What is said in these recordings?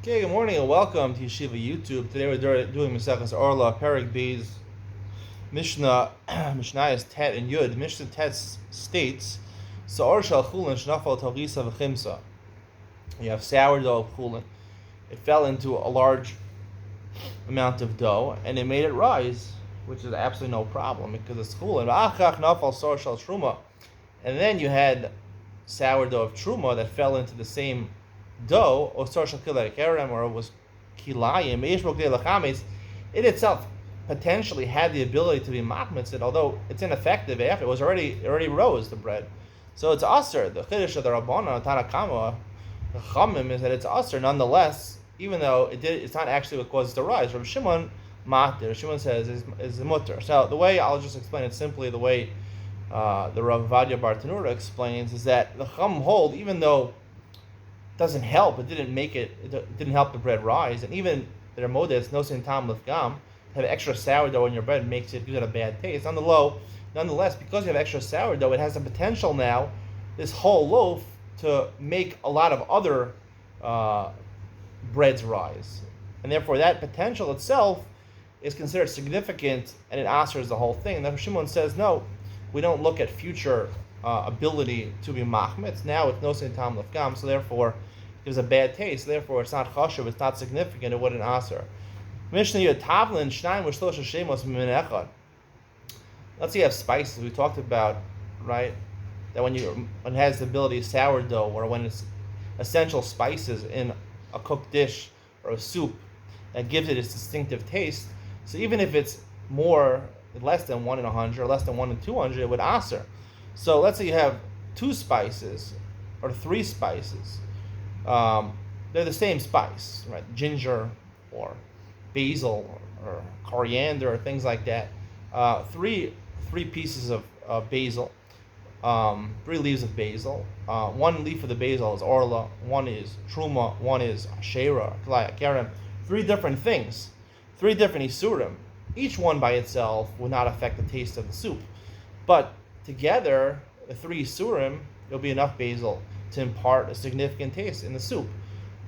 Okay, good morning and welcome to Yeshiva YouTube. Today we're doing Maseches Orlah, Perek Beis, Mishnah, Mishnayos Tet and Yud. Mishnah Tet states, Sa'or shal chulin shnafal talgisa v'chimsa. You have sourdough of chulin. It fell into a large amount of dough and it made it rise, which is absolutely no problem because it's chulin. V'achach nafal sa'or shal truma. And then you had sourdough of truma that fell into the same dough, or or it was kilayim, it itself potentially had the ability to be machmitzed, although it's ineffective after it already rose the bread. So it's aser. The chiddush of the Rabbana Tanakama, the Chamim, is that it's aser nonetheless, even though it's not actually what causes the rise. Rabbi Shimon matir. Shimon says is mutter. So the way I'll just explain it simply, the way the Rav Vadia Bar Tanura explains is that the Chum hold, even though doesn't help. It didn't help the bread rise, and even the Ramodes no sin tam lefgam, have extra sourdough in your bread gives it a bad taste. Nonetheless, because you have extra sourdough, it has the potential now, this whole loaf, to make a lot of other breads rise, and therefore that potential itself is considered significant, and it answers the whole thing. And then Shimon says, no, we don't look at future ability to be machmitz. Now it's no sin tam lefgam, so therefore it gives a bad taste. Therefore, it's not chashuv, it's not significant. It wouldn't answer. Mishnah Yud Tavlin Shnayim V'Shlosha Shemos Min Echad. Let's say you have spices. We talked about, right, that when it has the ability of sourdough, or when it's essential spices in a cooked dish or a soup, that gives it its distinctive taste. So even if it's less than 1 in 100 or less than 1 in 200, it would answer. So let's say you have 2 spices or 3 spices. They're the same spice, right? Ginger or basil or coriander or things like that. Three pieces of basil, 3 leaves of basil. 1 leaf of the basil is Orlah, 1 is Truma, 1 is Ashera, Kerem. 3 different things, 3 different isurim. Each one by itself would not affect the taste of the soup, but together, the 3 surim, there'll be enough basil to impart a significant taste in the soup.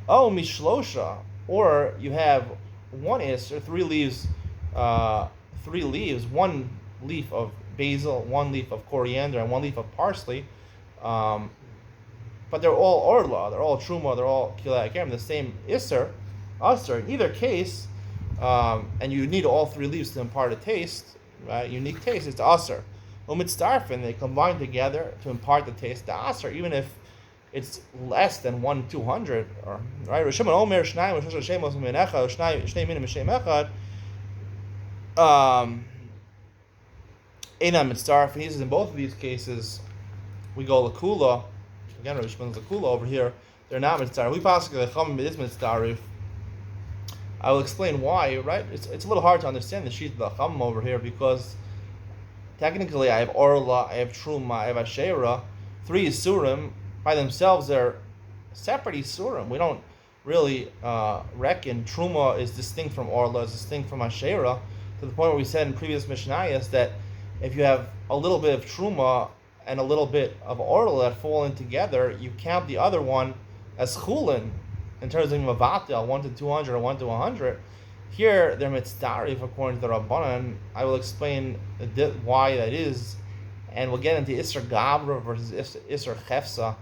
Oh, mishlosha, or you have 1 is, or 3 leaves, 1 leaf of basil, 1 leaf of coriander, and 1 leaf of parsley, but they're all orla, they're all truma, they're all kilayim, the same iser, aser. In either case, and you need all 3 leaves to impart a taste, right? Unique taste. It's aser. Umitzdarfin, they combine together to impart the taste to aser, even if it's less than 1 in 200. Or right? Rishimon Omer Shnayim Rosh Hashemos Min Echad Shnei Minim Mishem Echad. Einam Mitzdarfin. He says in both of these cases we go lakula. Again, Rishimon's lakula over here. They're not mitzdarif. We possibly the chum is mitzdarif. I will explain why. Right? It's a little hard to understand the sheet of the chum over here because technically, I have Orlah, I have Truma, I have Ashera. 3 Isurim, by themselves, they're separate Isurim. We don't really reckon Truma is distinct from Orlah, is distinct from Ashera, to the point where we said in previous Mishnayos that if you have a little bit of Truma and a little bit of Orlah that fall in together, you count the other one as Chulin, in terms of Mavatel, 1 to 200 or 1 to 100. Here, they're mitzdarif according to the Rabbanan. I will explain why that is, and we'll get into Isser Gabra versus Isser Chefsa,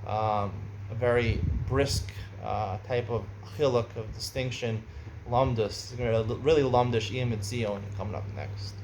a very brisk type of chiluk of distinction, lumdus. It's going to be really lumdish Iyam Mitzion coming up next.